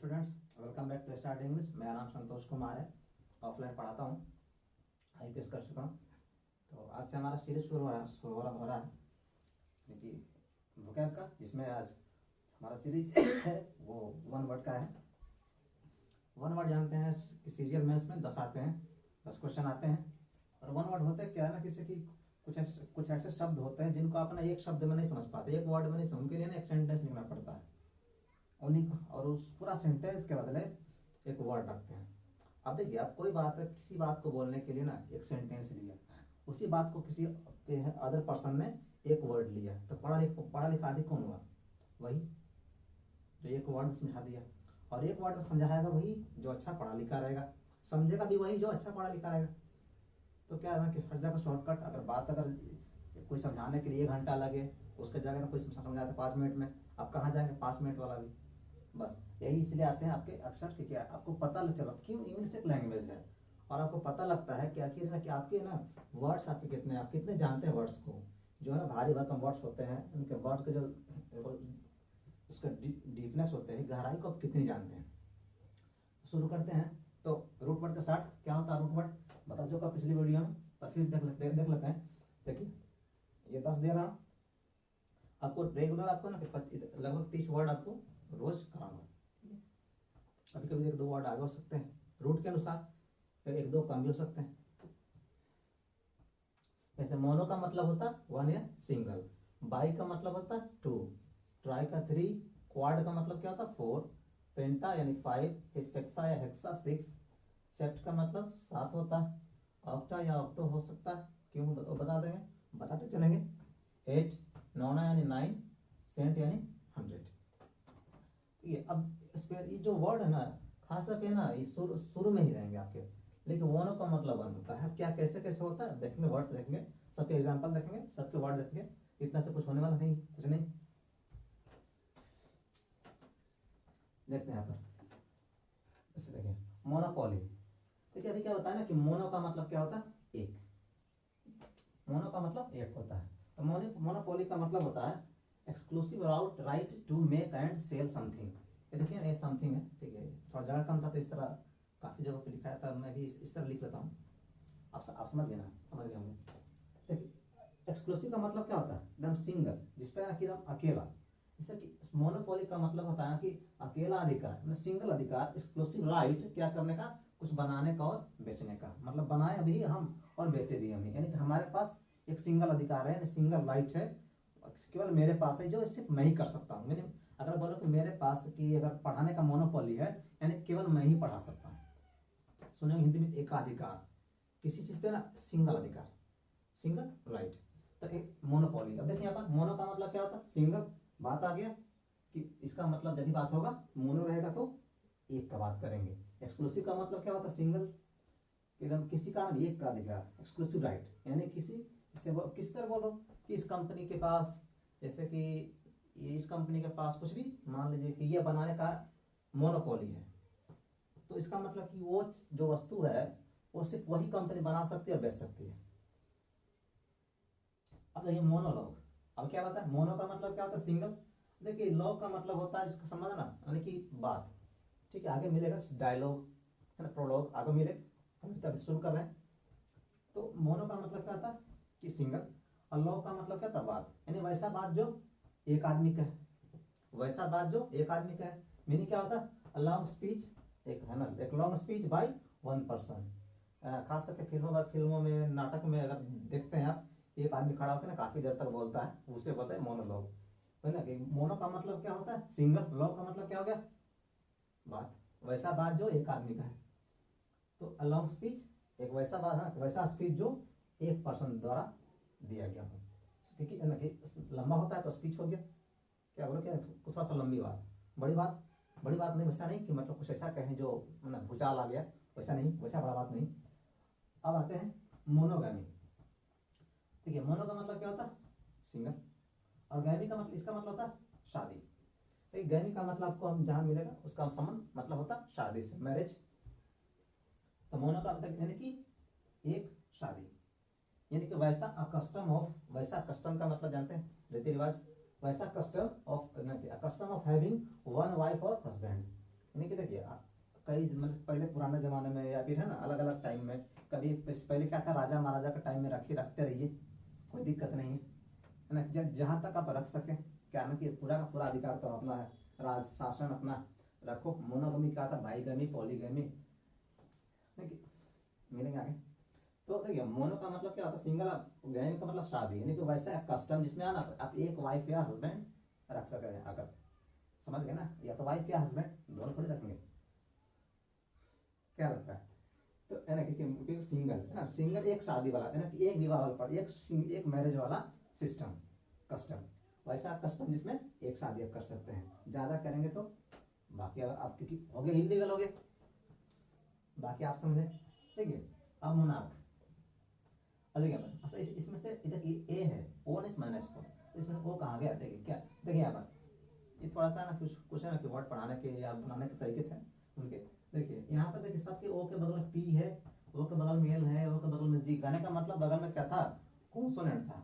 Students, welcome back to Start English. मेरा नाम संतोष कुमार है, ऑफलाइन पढ़ाता हूँ, आईपीएस कर चुका हूँ। तो आज से हमारा सीरीज शुरू हो रहा है यानी कि वोकैब का, जिसमें आज हमारा सीरीज है वो वन वर्ड का है। वन वर्ड जानते हैं कि सीरियल मेंस में 10 आते हैं, 10 क्वेश्चन आते हैं। और वन वर्ड होते क्या है ना, किसी की कुछ ऐसे शब्द होते हैं जिनको आप ना एक शब्द में नहीं समझ पाते, एक वर्ड में नहीं समझ, उनके लिए ना एक सेंटेंस लिखना पड़ता है उन्हीं को, और उस पूरा सेंटेंस के बदले एक वर्ड रखते हैं। अब देखिए, आप कोई बात है, किसी बात को बोलने के लिए ना एक सेंटेंस लिया, उसी बात को किसी अदर पर्सन ने एक वर्ड लिया, तो पढ़ा लिखा आदि कौन हुआ? वही जो एक वर्ड में समझा दिया। और एक वर्ड में समझाएगा वही जो अच्छा पढ़ा लिखा रहेगा, समझेगा भी वही जो अच्छा पढ़ा लिखा रहेगा। तो क्या है ना कि हर जगह शॉर्टकट, अगर कोई समझाने के लिए 1 घंटा लगे, उसके जगह ना कोई समझाता 5 मिनट में, आप कहाँ जाएंगे 5 मिनट वाला भी। बस यही इसलिए आते हैं आपके अक्षर कि क्या आपको पता चला क्यों इंग्लिश एक लैंग्वेज है, और आपको पता लगता है कि आखिर ना कि आपके ना वर्ड्स आपके कितने, आप कितने जानते हैं वर्ड्स को। जो है ना भारी भरकम वर्ड्स होते हैं, उनके वर्ड्स के जो उसका डीपनेस होते हैं, गहराई को आप कितनी जानते हैं। तो शुरू करते हैं। तो रूट वर्ड का स्टार्ट क्या होता है? रूट वर्ड बता चुका पिछली वीडियो में, पर फिर देख लेते हैं। देखिए, ये 10 दे रहा हूँ आपको रेगुलर, आपको ना लगभग 30 वर्ड आपको रोज कराऊंगा। कभी कभी 1-2 वर्ड आगे हो सकते हैं रूट के अनुसार, फिर 1-2 कम भी हो सकते हैं। जैसे मोनो का मतलब होता 1 या सिंगल, बाई का मतलब होता 2, ट्राई का 3, क्वाड का मतलब क्या होता 4, पेंटा यानी 5, सेक्सा या हेक्सा 6, सेप्ट का मतलब 7 होता है, ऑक्टा या ऑक्टो हो सकता है, क्यों बता देंगे, बताते चलेंगे। 8, नौना यानी 9, सेंट यानी 100। ये अब इस पे ये जो वर्ड है ना, खास करके ना ये शुरू में ही रहेंगे आपके, लेकिन वोनो का मतलब वन होता है। क्या कैसे कैसे होता है देखेंगे, वर्ड्स देखेंगे, सबके एग्जांपल देखेंगे, सबके वर्ड देखेंगे, इतना से कुछ होने वाला नहीं, कुछ नहीं। देखते हैं यहाँ पर, इसे देखिए मोनोपोली। देखिए अभी क्या बताया ना कि मोनो का मतलब क्या होता है? एक। मोनो का मतलब एक होता है। तो मोनोपोली का मतलब होता है exclusive right to make and sell something. ये देखिए ये समथिंग है, ठीक है, थोड़ा जगह कम था तो इस तरह काफी जगह पे लिखा है, तब मैं भी इस तरह लिख लेता हूँ। आप समझ गए ना, समझ गए होंगे। देखिए एक्सक्लूसिव का मतलब क्या होता है? एकदम सिंगल, जिसपे ना कि एकदम अकेला। जैसे कि मोनोपोली का मतलब होता है कि अकेला अधिकार, मतलब सिंगल अधिकार, एक्सक्लूसिव राइट क्या करने का, कुछ बनाने का और बेचने का। मतलब बनाए भी हम और बेचे भी हम, यानी कि हमारे पास एक सिंगल अधिकार है, सिंगल राइट है, केवल मेरे पास है, जो सिर्फ मैं ही कर सकता हूँ। मैंने अगर बोलो कि मेरे पास की अगर पढ़ाने का मोनोपोली है, यानी केवल मैं ही पढ़ा सकता हूँ। सुने हिंदी में एकाधिकार, किसी चीज पे ना सिंगल अधिकार, सिंगल राइट, तो एक मोनोपोली। अब देखिए यहाँ पर मोनो का मतलब क्या होता है? सिंगल। बात आ गया कि इसका मतलब जब भी बात होगा मोनो रहेगा तो एक का बात करेंगे। एक्सक्लूसिव का मतलब क्या होता है? सिंगल, एकदम किसी का एक का अधिकार, एक्सक्लूसिव राइट, यानी किस तरह बोलो कि इस कंपनी के पास, जैसे कि इस कंपनी के पास कुछ भी मान लीजिए कि ये बनाने का मोनोपोली है, तो इसका मतलब कि वो जो वस्तु है वो सिर्फ वही कंपनी बना सकती है और बेच सकती है। अब देखिए मोनोलॉग, अब क्या बताया? मोनो का मतलब क्या होता है? सिंगल। देखिए लॉग का मतलब होता है, इसका समझना, यानी कि बात, ठीक है, आगे मिलेगा डायलॉग है ना, प्रोलॉग आगे मिलेगा, हम तब शुरू कर रहे हैं। तो मोनो का मतलब क्या होता है कि सिंगल, और लॉग का मतलब क्या था? बात, यानी वैसा बात जो एक आदमी का है, वैसा बात जो एक आदमी का है। मीनिंग क्या होता है? लॉन्ग स्पीच, एक है ना, एक लॉन्ग स्पीच बाय 1 पर्सन। खास करके फिल्मों में, नाटक में अगर देखते हैं आप, एक आदमी खड़ा होकर ना काफी देर तक बोलता है, उसे बोलते हैं मोनोलॉग, है ना। कि मोनो का मतलब क्या होता है? सिंगल। लॉन्ग का मतलब क्या हो गया? बात, वैसा बात जो एक आदमी का है। तो लॉन्ग स्पीच एक वैसा बात है, वैसा स्पीच जो एक पर्सन द्वारा दिया गया हो, क्योंकि लंबा होता है तो स्पीच हो गया, क्या बोलो, क्या थोड़ा सा लंबी बात, बड़ी बात नहीं, वैसा नहीं कि मतलब कुछ ऐसा कहें जो मतलब भूचाल आ गया, वैसा नहीं, वैसा बड़ा बात नहीं। अब आते हैं मोनोगामी। ठीक है, मोनो का मतलब क्या होता है? सिंगल, और गैमी का मतलब, इसका मतलब होता है शादी। तो गैमी का मतलब आपको हम जहां मिलेगा उसका संबंध मतलब होता है शादी से, मैरिज। तो मोनो का मतलब यानी कि एक शादी, यानी कि वैसा कस्टम ऑफ, वैसा कस्टम का मतलब जानते हैं? रीति रिवाज, वैसा कस्टम ऑफ हैविंग 1 वाइफ और हस्बैंड, यानी कि देखिए कई मतलब पहले पुराने जमाने में या फिर है ना अलग अलग टाइम में, कभी पहले क्या था, राजा महाराजा के टाइम में रखते रहिए, कोई दिक्कत नहीं है ना, जहाँ तक आप रख सके, क्या ना कि पूरा का पूरा अधिकार तो अपना है, राज शासन अपना रखो। मोनोगमी क्या था, भाईगमी, पॉलीगमी, मिलेंगे आगे। तो देखिए मोनो का मतलब क्या होता है, सिंगल, गैम का मतलब शादी, यानी कि वैसा एक कस्टम जिसमें ना आप एक वाइफ या हस्बैंड रख सकते हैं, अगर समझ गए ना, या तो वाइफ या हस्बैंड दोनों थोड़ी रखेंगे, क्या लगता है। तो है ना कि सिंगल है ना, सिंगल एक शादी वाला है ना, कि एक विवाह वाला, एक मैरिज वाला सिस्टम, कस्टम, वैसा कस्टम जिसमें एक शादी आप कर सकते हैं, ज्यादा करेंगे तो बाकी आप क्योंकि हो गए इलीगल हो गए, बाकी आप समझे, ठीक है। अब मोनार्क, अच्छा इसमें से इधर ए है, ओ नहीं माइनस इसको, तो इसमें ओ कहाँ गया, देखिए क्या, देखिए यहाँ पर ये थोड़ा सा ना कुछ है ना कि वर्ड पढ़ाने के या बनाने के तरीके थे उनके। देखिए यहाँ पर देखिए सबके ओ के बगल में पी है, ओ के बगल में एल है, ओ के बगल में जी, कहने का मतलब बगल में क्या था, कॉन्सोनेंट था,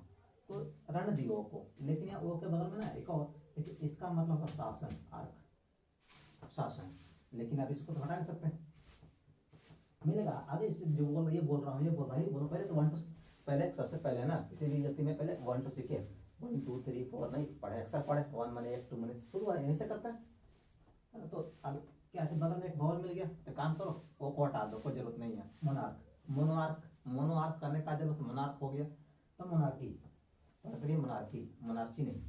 तो रण दी ओ को, लेकिन यहाँ ओ के बगल में ना एक और, इसका मतलब था शासन, आर्क, शासन, लेकिन अब इसको तो हटा नहीं सकते, मिलेगा आगे जो बोल, ये बोल रहा हूँ, ये बोल रहा हूँ, ये बोलो, पहले तो 1 2 पहले सबसे पहले ना किसी भी व्यक्ति में पहले 1 2 सीखे, 1 2 3 4 नहीं पढ़े, अक्सर पढ़े, 1 माने 1 2 माने शुरू यहीं से करता है ना। तो अब क्या है, बगल में एक बॉल मिल गया, तो काम करो वो को हटा दो, कोई जरूरत नहीं है। मोनार्क, मोनोआर्क करने का जरूरत, मोनार्क हो गया तो मोनार्की, मोनार्की, मोनार्ची नहीं,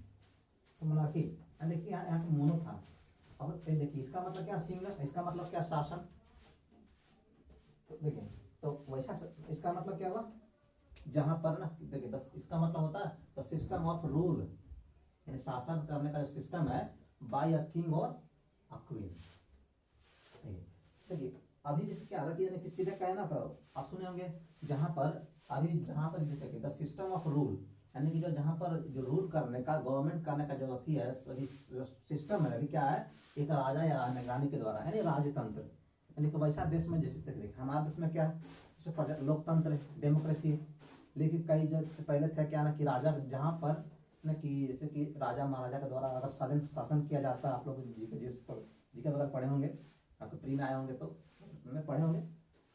तो मोनार्की। देखिए यहाँ मोनो था, अब देखिए इसका मतलब क्या, सिंगल, इसका मतलब क्या, शासन, देखिए तो वैसा इसका मतलब क्या हुआ, जहां पर ना देखिए इसका मतलब होता है द सिस्टम ऑफ रूल, यानी शासन करने का जो सिस्टम है बाय अ किंग और अ क्वीन। देखिए अभी जैसे क्या होगा कि यानी किसी ने कहना तो आप सुने होंगे, जहां पर अभी जहां पर जैसे द सिस्टम ऑफ रूल, यानी कि जो जहां पर जो रूल करने का, गवर्नमेंट करने का जो अथी है, सिस्टम है, अभी क्या है, एक राजा या रानी के द्वारा, यानी राजतंत्र, यानी कि वैसा देश में जैसे तक हमारे देश में क्या है, जैसे लोकतंत्र, डेमोक्रेसी, लेकिन कई जगह पहले था क्या ना कि राजा, जहाँ पर ना कि जैसे कि राजा महाराजा के द्वारा अगर स्वाधीन शासन किया जाता है, आप लोग जी के बगल पढ़े होंगे, आपको प्री में आए होंगे तो उन्होंने पढ़े होंगे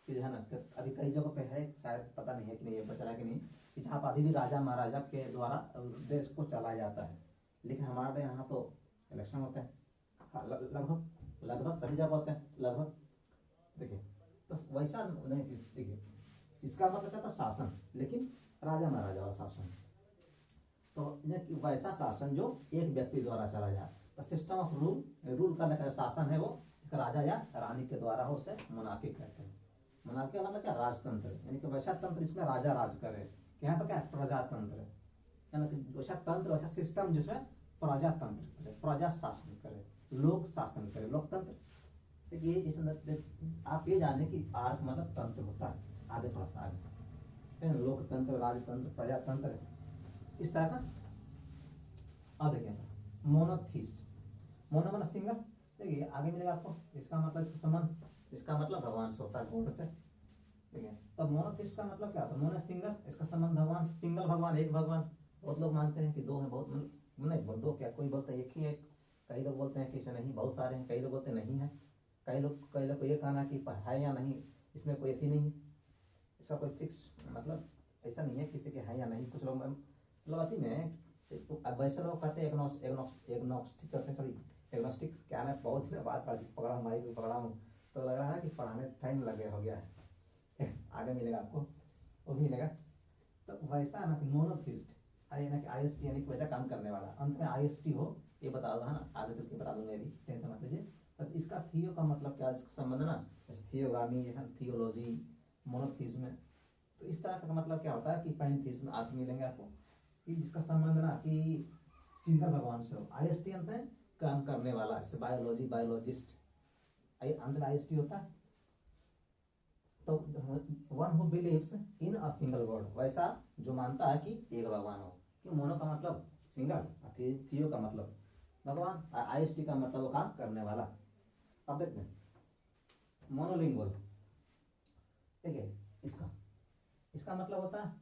कि है ना, अभी कई जगहों पे है, शायद पता नहीं है कि नहीं, बचा है कि नहीं, कि जहाँ पर अभी भी राजा महाराजा के द्वारा देश को चलाया जाता है, लेकिन हमारे यहाँ तो इलेक्शन होते हैं, लगभग सभी जगह होते हैं लगभग, देखिए तो वैसा नहीं, देखिए इसका मतलब क्या था, शासन, लेकिन राजा महाराजा वाला शासन, तो वैसा शासन जो एक व्यक्ति द्वारा चला जाए, तो सिस्टम ऑफ रूल करने का शासन है वो एक राजा या रानी के द्वारा हो, उसे मोनार्की कहते हैं। मोनार्की का मतलब क्या, राजतंत्र, यानी कि वैसा तंत्र जिसमें राजा राज करे, यहाँ पर क्या प्रजातंत्र, यानी कि वैसा तंत्र, वैसा सिस्टम जिसमें प्रजातंत्र करे, प्रजा शासन करे, लोक शासन करे, लोकतंत्र। देखिए इस आप ये जाने कि आर्क मतलब तंत्र होता है, आगे थोड़ा सा आगे, लोकतंत्र, राजतंत्र, प्रजातंत्र, इस तरह का। अब देखिए मोनोथिस्ट, मोनो मतलब सिंगल, देखिए आगे मिलेगा आपको, इसका मतलब इसका संबंध, इसका मतलब भगवान से होता है, गॉड से, ठीक है। तब मोनोथिस्ट का मतलब क्या होता है, मोनो सिंगल, इसका संबंध भगवान, सिंगल भगवान, एक भगवान, बहुत लोग मानते हैं कि दो है, बहुत नहीं दो क्या, कोई बोलता है एक ही है, कई लोग बोलते हैं कि नहीं बहुत सारे हैं, कई लोग बोलते नहीं है, कई लोग को ये कहना कि है या नहीं, इसमें कोई अथी नहीं है, इसका कोई फिक्स मतलब ऐसा नहीं है किसी के है या नहीं। कुछ लोग मतलब अथी में, अब वैसे लोग कहते हैं एग्नोस्टिक करते हैं, सॉरी एग्नोस्टिक्स क्या है, बहुत दिन बाद पकड़ा हूँ, माइक पकड़ा हूँ, तो लग रहा है कि पढ़ाने टाइम लगे हो गया है आगे मिलेगा आपको, वो भी मिलेगा। तो वैसा ना कि मोनोथिस्ट, ना कि IST यानी कि वैसा काम करने वाला, अंत में IST हो, ये बता दो है ना, आगे चल के बता दूंगा, अभी टेंशन मत लीजिए। तो इसका थियो का मतलब क्या, इसका संबंध ना, थियोगामी, थियोलॉजी, मोनोथिज्म, तो इस तरह का मतलब क्या होता है कि पैंथीज्म आज मिलेंगे आपको, कि जिसका संबंध ना कि सिंगल भगवान से हो। IST अंत है काम करने वाला, जैसे बायोलॉजी, बायोलॉजिस्ट, अंत में IST होता है। तो one who believes in a single God, वैसा जो मानता है कि एक भगवान हो, कि मोनो का मतलब सिंगल, थियो का मतलब भगवान, IST का मतलब वो काम करने वाला। अब देखते हैं मोनोलिंगुअल, देखिए इसका मतलब होता है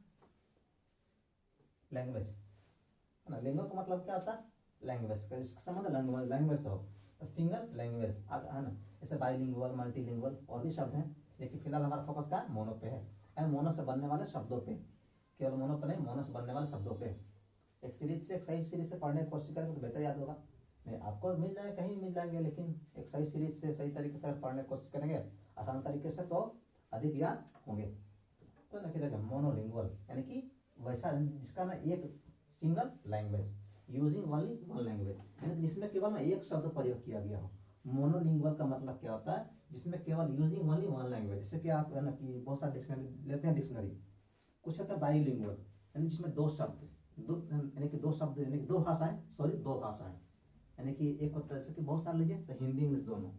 लैंग्वेज, है ना, लिंगो का मतलब क्या होता है, लैंग्वेज का, इसका संबंध लैंग्वेज से हो, सिंगल लैंग्वेज है ना, जैसे बाईलिंगुअल, मल्टीलिंगुअल और भी शब्द हैं, लेकिन फिलहाल हमारा फोकस क्या है, मोनो पे है, एंड मोनो से बनने वाले शब्दों पे, केवल मोनो पे नहीं, मोनो से बनने वाले शब्दों पे। एक सीरीज से, एक सही सीरीज से पढ़ने की कोशिश करेंगे तो बेहतर याद होगा। नहीं आपको मिल जाए, कहीं मिल जाएंगे, लेकिन एक सही सीरीज से सही तरीके से पढ़ने की कोशिश करेंगे आसान तरीके से तो अधिक याद होंगे। तो ना कि देखिए मोनोलिंगुअल यानी कि वैसा जिसका ना एक single language, using only one language, यानी जिसमें केवल ना एक शब्द प्रयोग किया गया हो। मोनोलिंगुअल का मतलब क्या होता है, जिसमें केवल यूजिंग ओनली वन लैंग्वेज, जैसे कि आप है ना कि बहुत सारे डिक्शनरी लेते हैं, डिक्शनरी कुछ होता है बाईलिंगुअल यानी जिसमें दो शब्द, दो यानी कि दो शब्द यानी कि दो भाषाएं, सॉरी दो भाषाएं, यानी कि एक होता है जैसे कि बहुत सारे लीजिए तो हिंदी इंग्लिश दोनों,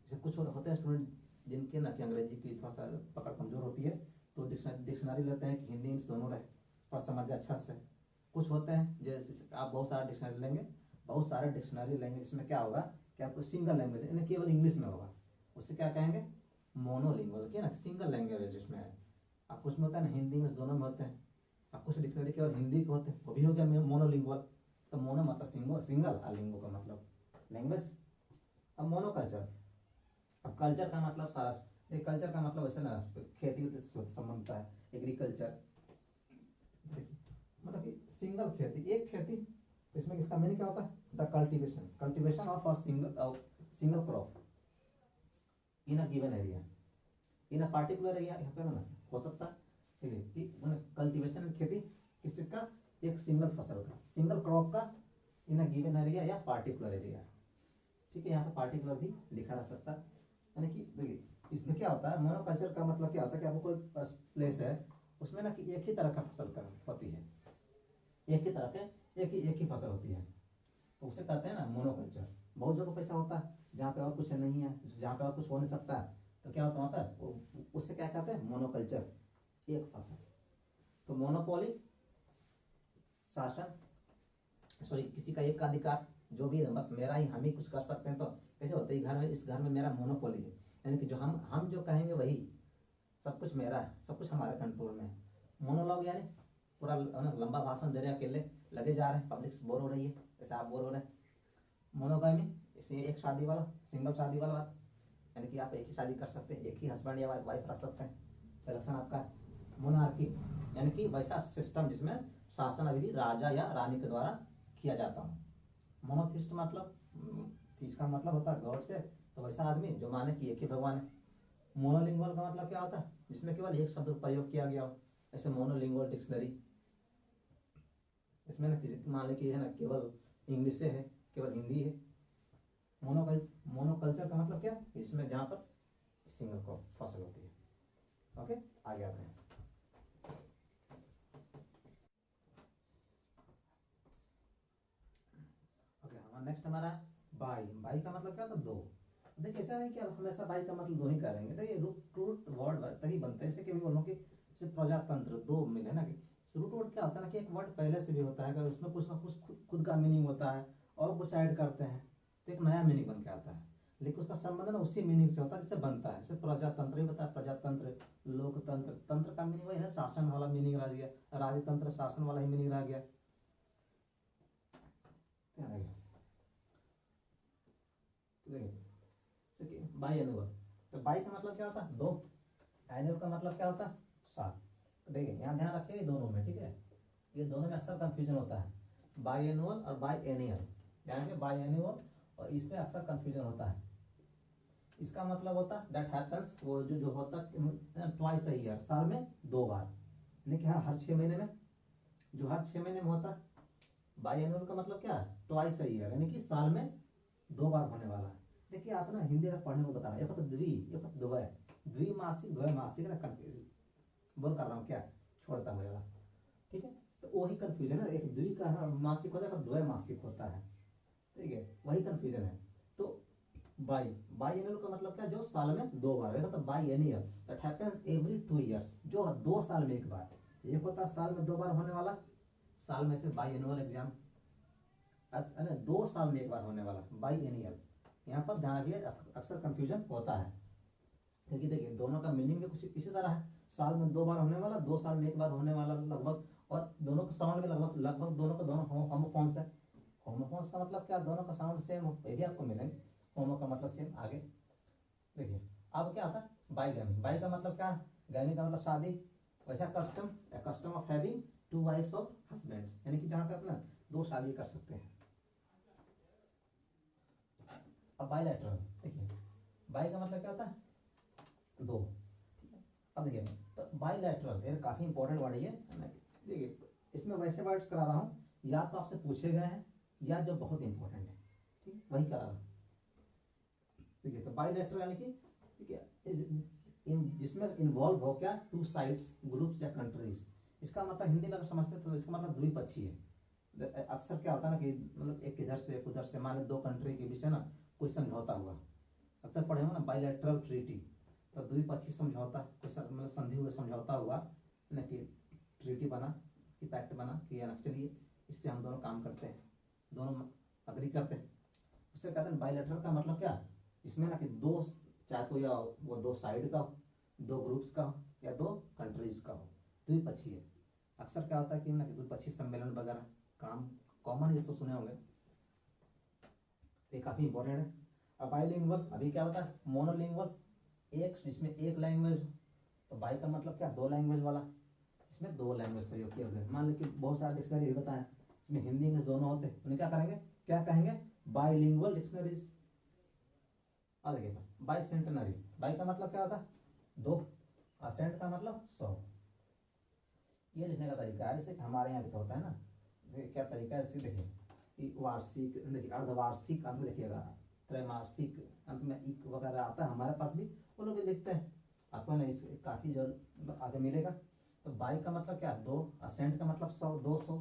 जैसे कुछ होते हैं स्टूडेंट जिनके ना कि अंग्रेजी की थोड़ा सा पकड़ कमजोर होती है, तो डिक्शनरी लेते हैं कि हिंदी इंग्लिश दोनों रहे और समझ जाए अच्छा से। कुछ होते हैं जैसे आप बहुत सारा डिक्शनरी लेंगे, बहुत सारे डिक्शनरी लेंगे, इसमें क्या होगा कि आपको सिंगल लैंग्वेज यानी केवल इंग्लिश में होगा, उससे क्या कहेंगे, मोनोलिंगुअल, क्या ना सिंगल लैंग्वेज इसमें है। आप कुछ में होता है ना हिंदी इंग्लिश दोनों में होते हैं, अब कुछ डिक्शनरी केवल हिंदी के होते हैं, वो भी हो गया मोनोलिंगुअल। तो मोनो मतलब सिंगल और लिंगो का मतलब लैंग्वेज। अब मोनो कल्चर, अब कल्चर का मतलब सारा, एक कल्चर का मतलब ऐसे ना खेती से संबंध है, एग्रीकल्चर मतलब कि सिंगल खेती, एक खेती, इसमें किसका मीनिंग क्या होता है, the cultivation, cultivation of a single crop in a given area, in a particular area, यहाँ पे ना हो सकता है, ठीक है कि कल्टीवेशन खेती किस चीज का, एक सिंगल फसल का, सिंगल क्रॉप का, इन अ गिवन एरिया या पार्टिकुलर एरिया, ठीक है, यहाँ पे पार्टिकुलर भी लिखा रह सकता है। यानी कि देखिए इसमें क्या होता है, मोनोकल्चर का मतलब क्या होता है कि आपको कोई प्लेस है उसमें ना कि एक ही तरह का फसल होती है, एक ही तरह के एक ही फसल होती है, तो उसे कहते हैं ना मोनोकल्चर। बहुत जगह पैसा होता है जहाँ पे और कुछ नहीं है, जहाँ पे और कुछ हो नहीं सकता है, तो क्या होता है वहाँ पर उससे क्या कहते हैं, मोनोकल्चर, एक फसल। तो मोनोपोली शासन, सॉरी किसी का एक का अधिकार, जो भी बस मेरा ही, हम ही कुछ कर सकते हैं, तो कैसे होता है घर में, इस घर में मेरा मोनोपोली है, यानी कि जो हम जो कहेंगे वही, सब कुछ मेरा है, सब कुछ हमारे कंट्रोल में है। मोनोलॉग यानी पूरा लंबा भाषण दे रहे अकेले, लगे जा रहे हैं, पब्लिक बोर हो रही है, जैसे आप बोर हो रहे हैं। मोनोगामी इसे एक शादी वाला, सिंगल शादी वाला बात, यानी कि आप एक ही शादी कर सकते हैं, एक ही हस्बैंड या वाइफ रख सकते हैं, सिलेक्शन आपका है। मोनार्की यानी कि वैसा सिस्टम जिसमें शासन अभी भी राजा या रानी के द्वारा किया जाता हो। मोनोथिस्ट मतलब थीस का मतलब होता है गॉड से, तो वैसा आदमी जो माने कि एक ही भगवान है। मोनोलिंगुअल का मतलब क्या होता है, जिसमें केवल एक शब्द का प्रयोग किया गया हो, ऐसे मोनोलिंगुअल डिक्शनरी, इसमें ना मान लें कि है ना केवल इंग्लिश से है, केवल हिंदी है। मोनोकल्चर का मतलब क्या, इसमें जहाँ पर सिंगल क्रॉप फसल होती है। ओके आगे आते हैं। ओके हमारा नेक्स्ट हमारा बाई, बाई का मतलब क्या होता है, दो। देखिए ऐसा नहीं कि आप हमेशा बाई का मतलब दो ही करेंगे, देखिए रूट वर्ड तभी बनते हैं, जैसे कि बोलो कि प्रजातंत्र दो मिले ना, कि रूट वर्ड क्या होता है ना कि एक वर्ड पहले से भी होता है, अगर उसमें कुछ ना कुछ खुद का मीनिंग होता है और कुछ ऐड करते हैं तो एक नया मीनिंग बन के आता है, लेकिन उसका संबंध ना उसी मीनिंग से होता है जिससे बनता है। जैसे प्रजातंत्र ही बताया, प्रजातंत्र, लोकतंत्र, तंत्र का मीनिंग वही है, शासन वाला मीनिंग रह गया, राजतंत्र शासन वाला ही मीनिंग रह गया। बाई एनुअल, तो बाई का मतलब क्या होता है, दो, एनुअल का मतलब क्या होता है, साल। तो देखिए यहाँ ध्यान रखिए दोनों में, ठीक है, ये दोनों में अक्सर कंफ्यूजन होता है, बाई एनुअल और बाई एनियल, यानी बाई एनुअल और इसमें अक्सर कंफ्यूजन होता है। इसका मतलब होता है दैट हैपेंस, वो जो होता है ट्वाइस अ ईयर, साल में दो बार, यानी कि हाँ हर 6 महीने में, जो हर 6 महीने में होता है। बाई एनुअल का मतलब क्या है, ट्वाइस अ ईयर, यानी कि साल में दो बार होने वाला है। देखिए आप ना हिंदी का पढ़ने को बता रहा हूँ, एक होता द्वि, एक होता द्वय, द्विमासिक द्वैमासिक ना कंफ्यूज बोल कर रहा हूँ क्या, छोड़ता हुआ वाला, ठीक है, तो वही कंफ्यूजन है, एक द्वि का मासिक होता है, द्वैमासिक होता है, ठीक है, वही कंफ्यूजन है। तो बाई, बाई एनुअल का मतलब क्या, जो साल में दो बार, एक होता biennial that happens every 2 years, जो 2 साल में एक बार, एक होता साल में दो बार होने वाला, साल में से बाई एनुअल एग्जाम, 2 साल में एक बार होने वाला बाई एनियल। यहाँ पर ध्यान रखिए अक्सर कंफ्यूजन होता है, क्योंकि देखिए दोनों का मीनिंग भी कुछ इसी तरह है, साल में दो बार होने वाला, 2 साल में एक बार होने वाला लगभग, और दोनों के साउंड में लगभग लगभग दोनों का दोनों होमोफोन्स है, होमोफोन्स का मतलब क्या, दोनों का साउंड सेम हो, ये भी आपको मिलेंगे। होमो का मतलब सेम। आगे देखिए अब क्या आता है बाईगैमी। बाई का मतलब क्या, गैमी का मतलब शादी। वैसा custom, custom of having two wifes of husbands, यानी कि जहाँ पे अपना दो शादी कर सकते हैं। अब बाइलैटरल देखिए, बाई का मतलब क्या होता है, दो। अब देखिए तो बाइलैटरल ये काफी इंपॉर्टेंट वर्ड है ये। देखिए इसमें वैसे वर्ड्स करा रहा हूँ या तो आपसे पूछे गए हैं या जो बहुत इंपॉर्टेंट है, ठीक वही करा रहा हूँ। ठीक है, तो बाइलैटरल यानी कि ठीक है जिसमें इन्वॉल्व हो क्या, टू साइड्स, ग्रुप्स या कंट्रीज। इसका मतलब हिंदी में अगर समझते हैं तो इसका मतलब द्विपक्षीय है। अक्सर क्या होता है ना कि मतलब एक इधर से एक उधर से, मान लो दो कंट्री के बीच है ना कोई समझौता हुआ, अक्सर पढ़े हो ना बाइलैटरल ट्रीटी, तो द्विपक्षीय समझौता, कोई मतलब संधि हुआ समझौता हुआ ना कि ट्रीटी बना कि पैक्ट बना कि चलिए इस पर हम दोनों काम करते हैं, दोनों अग्री करते हैं, उससे कहते हैं बाइलैटरल का मतलब क्या, इसमें ना कि दो, चाहे तो या वो दो साइड का हो, दो ग्रुप्स का हो या दो कंट्रीज का हो, द्विपक्षीय। अक्सर क्या होता है कि ना कि द्विपक्षीय सम्मेलन वगैरह काम कॉमन ये सब सुने होंगे, ये काफी इंपॉर्टेंट है। अब बाइलिंगुअल, अभी क्या होता है मोनोलिंगुअल, एक जिसमें एक लैंग्वेज, तो बाई का मतलब क्या, दो लैंग्वेज वाला, इसमें दो लैंग्वेज प्रयोग किया गया। मान लो कि बहुत सारे डिक्शनरी बताएं इसमें हिंदी इंग्लिश दोनों होते, उन्हें क्या करेंगे, क्या कहेंगे, बाइलिंगुअल डिक्शनरीज। और देखिए बाई सेंटेनरी, बाई का मतलब क्या होता है, दो, असेंट का मतलब 100। ये लिखने का तरीका है, जैसे हमारे यहाँ भी तो होता है ना, क्या तरीका है, जैसे देखिए कि वार्षिक, देखिए अर्धवार्षिक अंत लिखिएगा, त्रैमासिक अंत में इक वगैरह आता है, हमारे पास भी वो लोग भी लिखते हैं, आपको ना इस काफी जो आगे मिलेगा। तो बाई का मतलब क्या, दो, असेंट का मतलब 100, 200,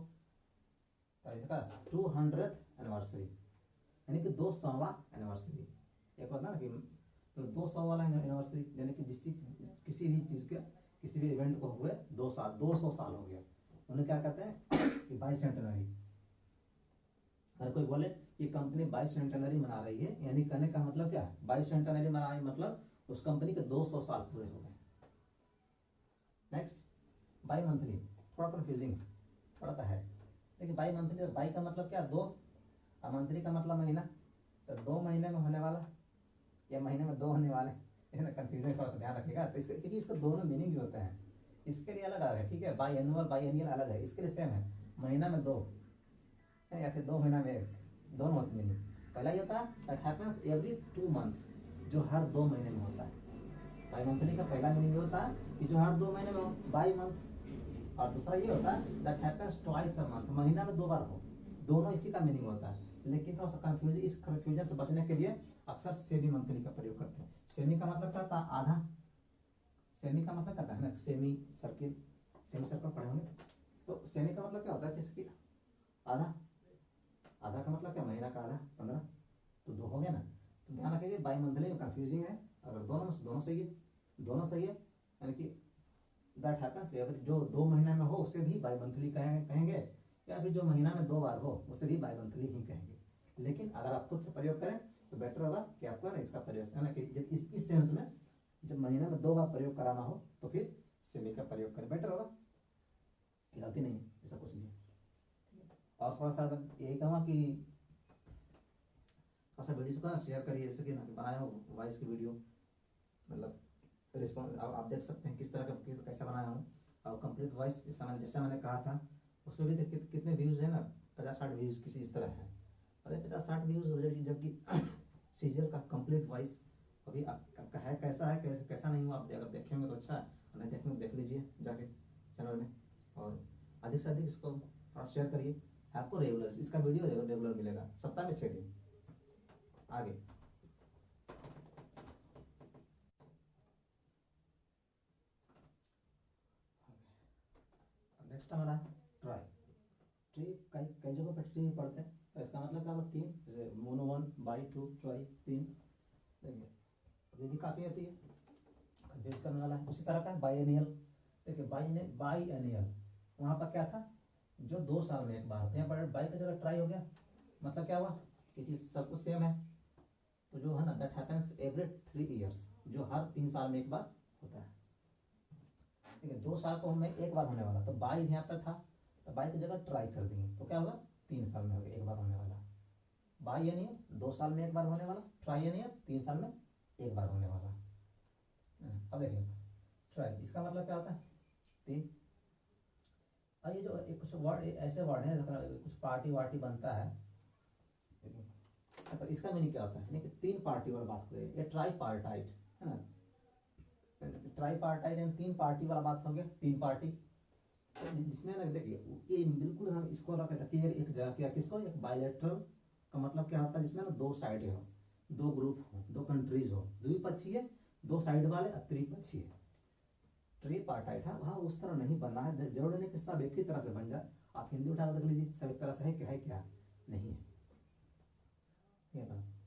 200th एनिवर्सरी, यानी कि 200वां एनिवर्सरी। एक होता है ना कि तो 200 वाला एनिवर्सरी, यानी कि किसी भी चीज के, किसी भी इवेंट को हुए 200 साल हो गया, उन्हें क्या कहते हैं कि बाई सेंटेनरी। अगर कोई बोले ये कंपनी बाई सेंटेनरी मना रही है, यानी कहने का मतलब क्या, बाई सेंटेनरी मना रही मतलब उस कंपनी के 200 साल पूरे हो गए। नेक्स्ट बाई मंथली, थोड़ा कंफ्यूजिंग थोड़ा सा है। देखिए बाई मंथली, बाई का मतलब क्या, दो, और मंथली का मतलब महीना, तो 2 महीने में होने वाला या महीने में 2 होने वाले, कंफ्यूजन थोड़ा सा ध्यान रखिएगा। तो इसके क्योंकि इसका दोनों मीनिंग भी होते हैं, इसके लिए अलग अलग है, ठीक है, बाई एनुअल बाई एनियल अलग है, इसके लिए सेम है, महीना में 2 या फिर 2 महीना में 1, दोनों होते मीनिंग। पहला ये होता है दैट हैपेंस एवरी 2 मंथ्स, जो हर 2 महीने में होता है। बाई मंथली का पहला मीनिंग ये होता है कि जो हर 2 महीने में हो, बाई मंथ। और दूसरा ये होता है that happens twice a month, महीना में 2 बार हो, दोनों इसी का मीनिंग होता है। लेकिन थोड़ा सा कंफ्यूजन, इस कंफ्यूजन से बचने के लिए अक्सर सेमी मंथली का प्रयोग करते हैं। सेमी का मतलब क्या होता है, आधा, सेमी का मतलब क्या है ना, सेमी सर्किल, सेमी सर्कल पढ़े होंगे, तो सेमी का मतलब क्या होता है किसकी, आधा, आधा का मतलब क्या, महीना का आधा 15, तो 2 हो गया ना। तो ध्यान रखिए बाई मंथली में कंफ्यूजिंग है, अगर दोनों सही है, दोनों सही है, यानी कि दैट हैपेंस एवरी, जो 2 महीने में हो उसे भी बाई मंथली कहेंगे, या फिर जो महीना में 2 बार हो उसे भी बाई मंथली ही कहेंगे। लेकिन अगर आप खुद से प्रयोग करें तो बेटर होगा कि आपको ना इसका प्रयोग है ना कि जब इस सेंस में जब महीने में 2 बार प्रयोग कराना हो तो फिर सेमी का प्रयोग करें, बेटर होगा, गलती नहीं, ऐसा कुछ नहीं। और थोड़ा सा यही कहूँगा कि थोड़ा सा वीडियो को ना शेयर करिए, जैसे कि ना बनाया हो वॉइस की वीडियो, मतलब रिस्पॉन्स आप देख सकते हैं किस तरह का कैसा बनाया हूँ। और कंप्लीट वॉइस जैसा मैंने कहा था उसमें भी कितने व्यूज़ है ना, 50-60 व्यूज़ किसी इस तरह है, अरे 50-60 व्यूज़, जबकि सीरियल का कंप्लीट वॉइस अभी आपका है, कैसा है कैसा नहीं हुआ, आप अगर देखेंगे तो अच्छा है, नहीं देखेंगे देख लीजिए जाके चैनल में। और अधिक से अधिक इसको थोड़ा शेयर करिए, आपको रेगुलर इसका वीडियो रेगुलर मिलेगा, सप्ताह में 6 दिन। आगे नेक्स्ट हमारा ट्राई, ट्री कई कई जगहों पर ट्री पढ़ते हैं, तो इसका मतलब क्या होता है 3, जैसे मोनो 1, बाई 2, ट्राई 3। देखिए ये भी काफ़ी आती है, कंफ्यूज करने वाला है। उसी तरह का बाई एनियल, देखिए बाई एनियल वहाँ पर क्या था, जो 2 साल में एक बार होते हैं, पर बाई का जगह ट्राई हो गया, मतलब क्या हुआ, क्योंकि सब कुछ सेम है, तो जो है ना दैट हैपेंस एवरी 3 ईयर्स, जो हर 3 साल में एक बार होता है। ठीक है, 2 साल तो में एक बार होने वाला, तो बाई यहाँ पर था, तो बाई की जगह ट्राई कर दिए, तो क्या होगा 3 साल में हो गया एक बार होने वाला। बाइएनियल 2 साल में एक बार होने वाला, ट्राइएनियल 3 साल में एक बार होने वाला। अब देखिए ट्राई इसका मतलब क्या होता है 3। और ये जो कुछ वर्ड ऐसे वर्ड हैं कुछ पार्टी वार्टी बनता है, पर इसका मीनिंग क्या होता है, यानी कि 3 पार्टी वाला बात करें, ये ट्राई पार्टाइट है ना, ट्राई पार्टाइट यानी 3 पार्टी वाला बात हो गया, 3 पार्टी जिसमें ना देखिए ये बिल्कुल हम इसको रखिए एक जगह किया किसको, एक बायलैटरल का मतलब क्या होता है जिसमें ना 2 साइड हो, 2 ग्रुप हो, 2 कंट्रीज हो, द्विपक्षीय 2 साइड वाले और त्रिपक्षीय ट्रीपार्टाइट है, वहाँ उस तरह नहीं बनना है, जरूरी नहीं कि सब एक ही तरह से बन जाए। आप हिंदी उठा देख लीजिए सब एक तरह से है क्या नहीं है।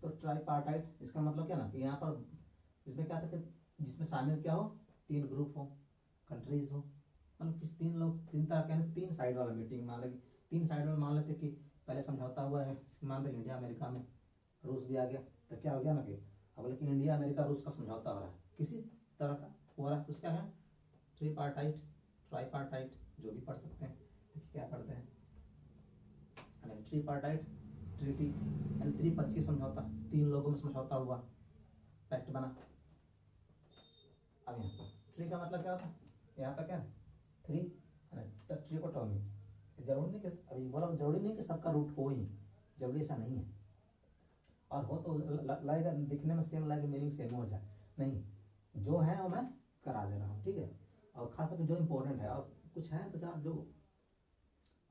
तो ट्राईपार्टाइट इसका मतलब क्या ना कि यहाँ पर इसमें क्या था कि जिसमें शामिल क्या हो 3 ग्रुप हो, कंट्रीज हो, मतलब किस 3 लोग 3 तरह के 3 साइड वाला मीटिंग मान लें, 3 साइड वाला मान लेते कि पहले समझौता हुआ है, मान लें इंडिया अमेरिका में, रूस भी आ गया, तो क्या हो गया ना कि अब लेकिन इंडिया अमेरिका रूस का समझौता हो रहा है किसी तरह का हो रहा है, तो उसका है ट्रीपार्टाइट ट्राईपार्टाइट जो भी पढ़ सकते हैं, देखिए क्या पढ़ते हैं ट्रीपार्टाइट ट्रीटी यानी त्रिपक्षीय समझौता, 3 लोगों में समझौता हुआ, पैक्ट बना। अब यहाँ पर ट्री का मतलब क्या होता है, यहाँ पर क्या 3 ट्रिकोटोमी, जरूरी नहीं कि अभी बोला जरूरी नहीं कि सबका रूट हो ही, जरूरी ऐसा नहीं है, और हो तो लगेगा दिखने में सेम लगेगा मीनिंग सेम हो जाए, नहीं जो है वो मैं करा दे रहा हूँ, ठीक है। और खास करके जो इम्पोर्टेंट है, और कुछ है तो सर जो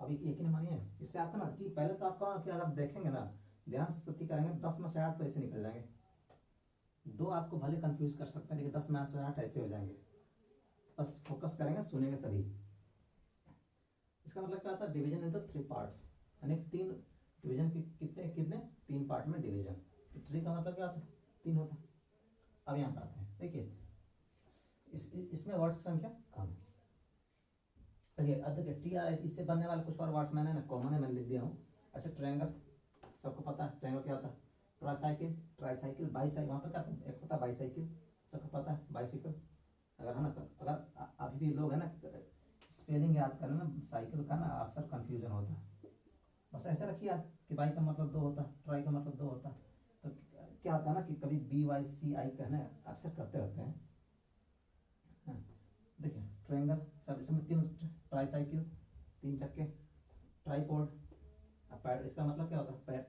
अभी यकीन मानिए इससे आपका ना कि पहले तो आपका क्या आप देखेंगे ना ध्यान से सत्य करेंगे 10 में से 8 तो ऐसे निकल जाएंगे, 2 आपको भले कंफ्यूज कर सकते हैं लेकिन 10 में से 8 ऐसे हो जाएंगे, बस फोकस करेंगे सुनेंगे तभी। इसका मतलब क्या होता है डिवीजन इनटू 3 पार्ट्स, यानी 3 डिवीजन की कितने 3 पार्ट में डिवीजन, ट्री का मतलब क्या होता है 3 होता है। अब यहाँ पर आते हैं देखिए इसमें वर्ड्स की संख्या कम है, देखिए टी आर इससे बनने वाले कुछ और वर्ड्स मैंने ना कॉमन है मैंने लिख दिया हूँ। अच्छा ट्रायंगल सबको पता है, ट्रायंगल क्या होता है, ट्राइसाइकिल ट्राइसाइकिल बाईसाइकिल, वहाँ पर क्या था एक होता है बाईसाइकिल सबको पता है, बाईसाइकिल अगर है ना, अगर अभी भी लोग है ना स्पेलिंग याद करने में साइकिल का ना अक्सर कंफ्यूजन होता है, बस ऐसे रखिए याद कि बाई का मतलब 2 होता है, ट्राई का मतलब 2 होता है, तो क्या होता है ना कि कभी BYCI कहना अक्सर करते रहते हैं। देखिए ट्रायंगल सब इसमें 3 ट्राईसाइकिल 3 चक्के, ट्राईपॉड पैर इसका मतलब क्या होता है पैर,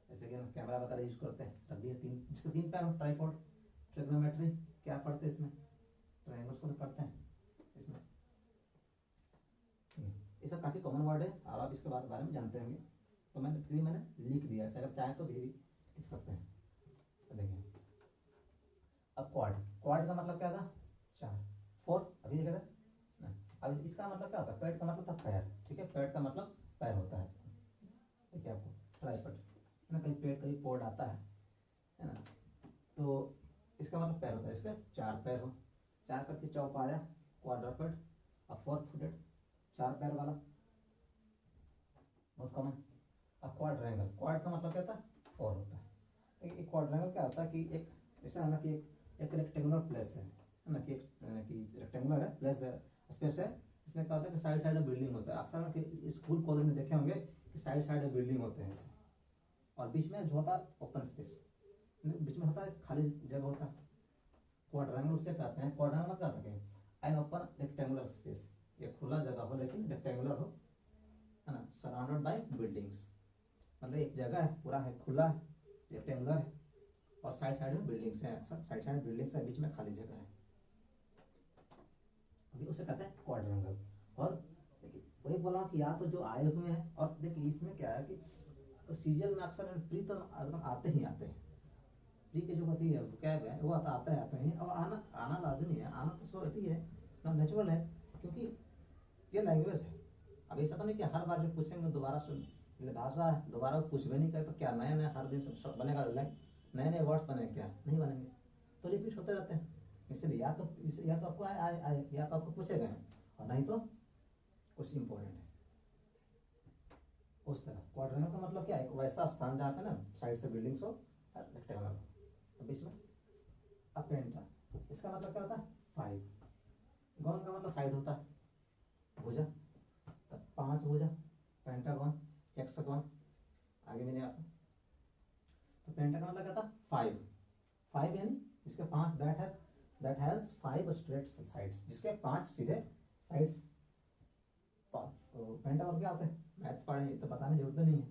जैसे कि कैमरा वगैरह यूज करते हैं रख दिए 3 जिसके 3 पैर हो ट्राईपॉड। ट्रिग्नोमेट्री क्या पढ़ते हैं इसमें, ट्रायंगल्स को तो पढ़ते हैं इसमें, ये सब काफ़ी कॉमन वर्ड है और आप इसके बारे में जानते होंगे, तो मैंने फिर मैंने लिख दिया ऐसे, अगर चाहे तो भी लिख सकते हैं। तो देखिए अब क्वाड, क्वाड का मतलब क्या था 4, 4 अभी देखा था। अब इसका मतलब क्या होता है, पैड का मतलब था पैर, ठीक है, पैड का मतलब पैर होता है, देखिए आपको ट्राइपड है ना, कहीं पेड़ कहीं पोड आता है ना, तो इसका मतलब पैर होता है, इसके 4 पैर हो, 4 पैर की चौपाया क्वाड्रपेड, और 4 फुटेड 4 पैर वाला बहुत कॉमन। अब क्वाड्रेंगल, क्वाड का मतलब क्या था 4 होता है। एक क्वाड्रेंगल क्या होता है कि एक ऐसा है ना कि एक रेक्टेंगुलर प्लेस है ना कि रेक्टेंगुलर है प्लेस है स्पेस है, इसमें क्या होता है कि साइड साइड में बिल्डिंग होता है, अक्सर ना कि स्कूल कॉलेज में देखे होंगे कि साइड साइड में बिल्डिंग होते हैं ऐसे, और बीच में जो होता है ओपन स्पेस, बीच में होता है खाली जगह होता है। क्वाड्रेंगल उसे कहते हैं, क्वाड्रेंगल क्या होता है एन ओपन रेक्टेंगुलर स्पेस, ये खुला जगह हो लेकिन रेक्टेंगुलर हो है ना, सराउंडेड बाय बिल्डिंग्स, मतलब एक जगह है पूरा है खुला है रेक्टेंगुलर है और साइड साइड में बिल्डिंग्स हैं, अक्सर साइड साइड बिल्डिंग्स है बीच में खाली जगह है, अभी उसे कहते हैं क्वाड्रेंगल। और देखिए वही बोला कि या तो जो आए हुए हैं, और देखिए इसमें क्या है कि सीरियल में अक्सर प्री तो एकदम आते ही आते हैं, प्री के जो होती है कैब है वो आते हैं, और आना आना लाजमी है, आना तो होती है ना नेचुरल है, क्योंकि ये लैंग्वेज है। अब ऐसा तो नहीं कि हर बार जो पूछेंगे दोबारा सुन भाषा है दोबारा पूछ भी नहीं करे तो क्या नया नया हर दिन बनेगा, नए नए वर्ड्स बनेंगे क्या, नहीं बनेंगे, तो रिपीट होते रहते हैं, इसलिए या तो आपको आए या तो आपको पूछेगा और नहीं तो कुछ इंपॉर्टेंट है उस तरह। क्वाड्रेंगल का मतलब क्या है, एक वैसा स्थान जहाँ पे ना साइड से बिल्डिंग्स हो रेक्टेंगुलर हो, बीच में अपेंटा, इसका मतलब क्या होता है 5, गॉन का मतलब साइड होता है, भुजा, 5 भुजा, पेंटागन, हेक्सागन, आगे मैंने आपको तो पेंटा का मतलब क्या था 5, 5 यानी इसके 5 दैट हैज 5 स्ट्रेट साइड्स, जिसके 5 सीधे साइड्स। पेंटा और क्या होता है, मैथ्स पढ़े तो बताने की जरूरत नहीं है,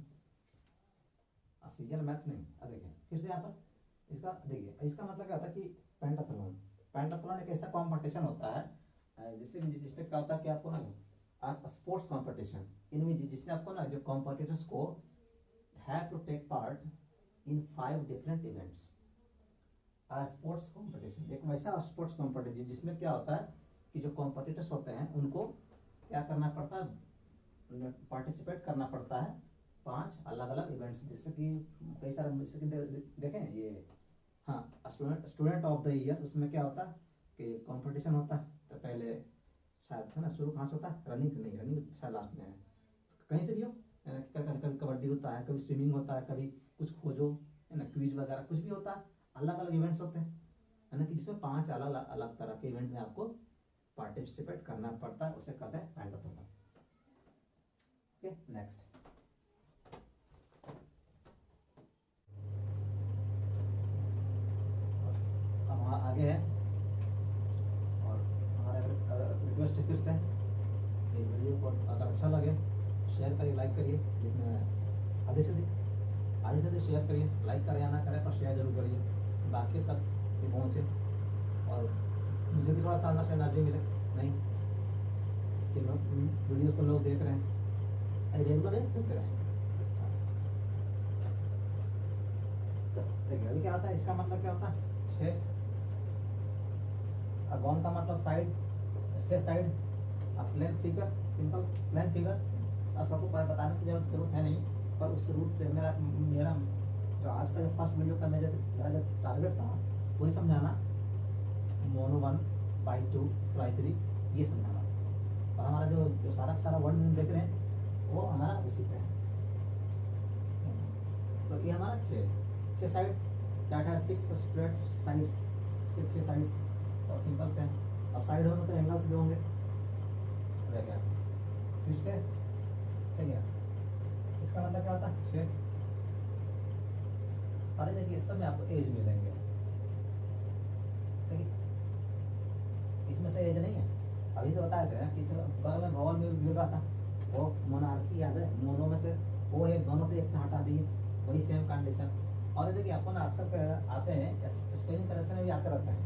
सीरियल मैथ्स नहीं। अब देखिए फिर से यहाँ पर इसका देखिए, इसका मतलब क्या होता है कि पेंटाथलॉन, पेंटाथलॉन एक ऐसा कॉम्पिटिशन होता है जिसमें क्या होता है कि आपको ना स्पोर्ट्स कॉम्पिटिशन, इनमें जिसमें आपको ना जो कॉम्पिटिटर्स को have to take part in 5 different events. Sports competition एक वैसा स्पोर्ट्स कॉम्पिटिशन जिसमें क्या होता है कि जो कॉम्पिटिटर्स होते हैं उनको क्या करना पड़ता है, पार्टिसिपेट करना पड़ता है 5 अलग अलग इवेंट्स में। जैसे कि कई सारे देखें ये, हाँ स्टूडेंट ऑफ द ईयर, उसमें क्या होता है कि कंपटीशन होता है। तो पहले शायद है ना शुरू कहाँ से होता है, रनिंग से नहीं, रनिंग शायद लास्ट में है, कहीं से भी हो, कभी कबड्डी होता है, कभी स्विमिंग होता है, कभी कुछ खोजो है ना, क्विज वगैरह कुछ भी होता है, अलग अलग इवेंट्स होते हैं है ना, कि जिसमें 5 अलग अलग तरह के इवेंट में आपको पार्टिसिपेट करना पड़ता है, उसे कहते हैं पेंटाथलॉन। ओके नेक्स्ट, आगे है और हमारा रिक्वेस्ट फिर से वीडियो को अगर अच्छा लगे शेयर करिए, लाइक करिए, जितने आधे से आधे शेयर करिए, लाइक करें या ना करें पर शेयर जरूर करिए, बाकी तक ये पहुँचे और मुझे भी थोड़ा सा अंदर से एनर्जी मिले, नहीं कि लोग वीडियो को लोग देख रहे हैं, रेगुलर है चलते रहें। देखिए अभी क्या होता है, इसका मतलब क्या होता है 6, गॉन का मतलब side, 6 side, plane figure, simple plane figure, सबको बताने की जरूरत है नहीं, पर उस रूट पे मेरा जो आज का जो फर्स्ट वीडियो का मेरा जो टारगेट था वही समझाना, मोनो 1 बाई 2 बाई 3 ये समझाना, और हमारा जो सारा का सारा वर्ड देख रहे हैं वो हमारा उसी पे है। तो ये हमारा 6 side that has 6 straight sides, इसके 6 साइड्स और सिंपल से। अब साइड होंगे तो एंगल्स भी होंगे, फिर से ठीक है, इसका मतलब क्या होता है 6। अरे देखिए इस सब में आपको एज मिलेंगे, इसमें से एज नहीं है, अभी तो बताया गया कि बगल में भवन में मिल रहा था वो मोनार्की याद है, मोनो में से वो एक दोनों से एक हटा दिए, वही सेम कंडीशन। और देखिए आपको ना अक्सर आते हैं स्पेलिंग करेक्शन में भी आते रहते हैं,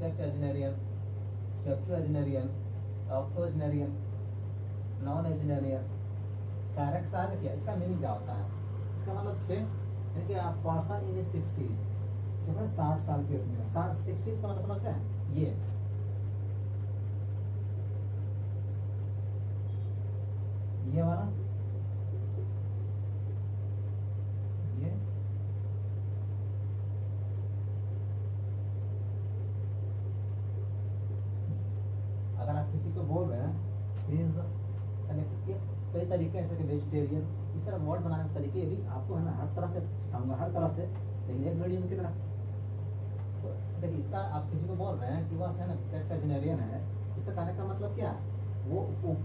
सेक्सजेनेरियन, सेप्टुएजेनेरियन, ऑक्टोजेनेरियन, नॉन एजेनेरियन, साइरेक्स आ गया। इसका मीनिंग क्या होता है, इसका मतलब 6 यानी कि आप पर्सन इन 60s, जो है 60 साल की उम्र, 60 का मतलब समझते हैं ये वाला, ये अगर आप किसी को बोल रहे हैं इज यानी कि कई तरीके ऐसे कि वेजिटेरियन, इस तरह वर्ड बनाने के तरीके भी आपको है ना हर तरह से सिखाऊंगा, हर तरह से, लेकिन एक वीडियो की तरह। तो देखिए इसका आप किसी को बोल रहे हैं कि वह है ना सेक्सजेनेरियन है, इससे कहने का मतलब क्या है, वो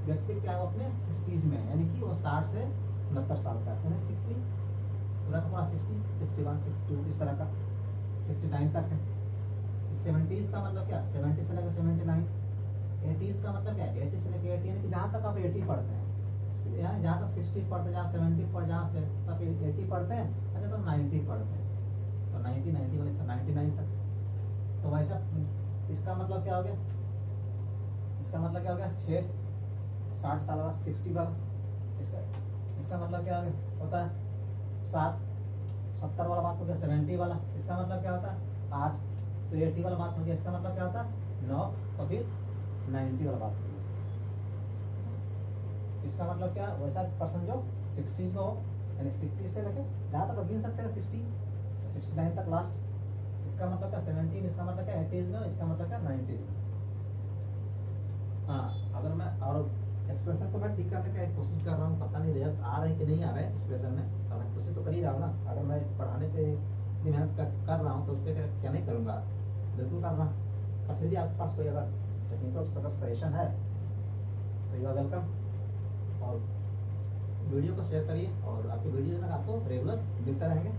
व्यक्ति क्या हो अपने 60s में, यानी कि वो 60 से 69 साल का, 60 पूरा का पूरा 60, 61, 62 इस तरह का 69 तक है। 70s का मतलब क्या, 70 से लेकर 79। 80s का मतलब क्या है, 80 से लेकर 80 यानी कि जहाँ तक आप 80 पढ़ते हैं, जहाँ तक 60 पढ़ते हैं, जहाँ 70 पढ़, जहाँ से तक 80 पढ़ते हैं, अच्छा तो 90 पढ़ते हैं, तो 90, 91 इसका 99 तक। तो वैसा इसका मतलब क्या हो गया, इसका मतलब क्या हो गया 6, 60 साल वाला 60 वाला, इसका मतलब क्या होता है 7, 70 वाला बात हो गया 70 वाला, इसका मतलब क्या होता है 8, तो 80 वाला बात हो गया, इसका मतलब क्या होता है 9, तो फिर 90 वाला बात हो गया। इसका मतलब क्या, वैसा पर्सन जो 60 में हो, यानी 60 से लेके जहाँ तक गिन सकते हैं 60, 69 तक लास्ट, इसका मतलब क्या 17, इसका मतलब क्या 80s में, इसका मतलब क्या 90s में। हाँ अगर मैं और एक्सप्रेशन को मैं ठीक करने का कोशिश कर रहा हूँ, पता नहीं रिजल्ट आ रहे हैं कि नहीं आ रहे हैं एक्सप्रेशन में, तो मैं कोशिश तो कर ही रहा हूँ ना। अगर मैं पढ़ाने पे इतनी मेहनत कर रहा हूँ तो उस पर क्या नहीं करूँगा, बिल्कुल करना। और फिर भी आपके पास कोई अगर टेक्निकल अगर सजेशन है तो यू आर वेलकम, और वीडियो को शेयर करिए, और आपके वीडियो ना आपको रेगुलर मिलते रहेंगे।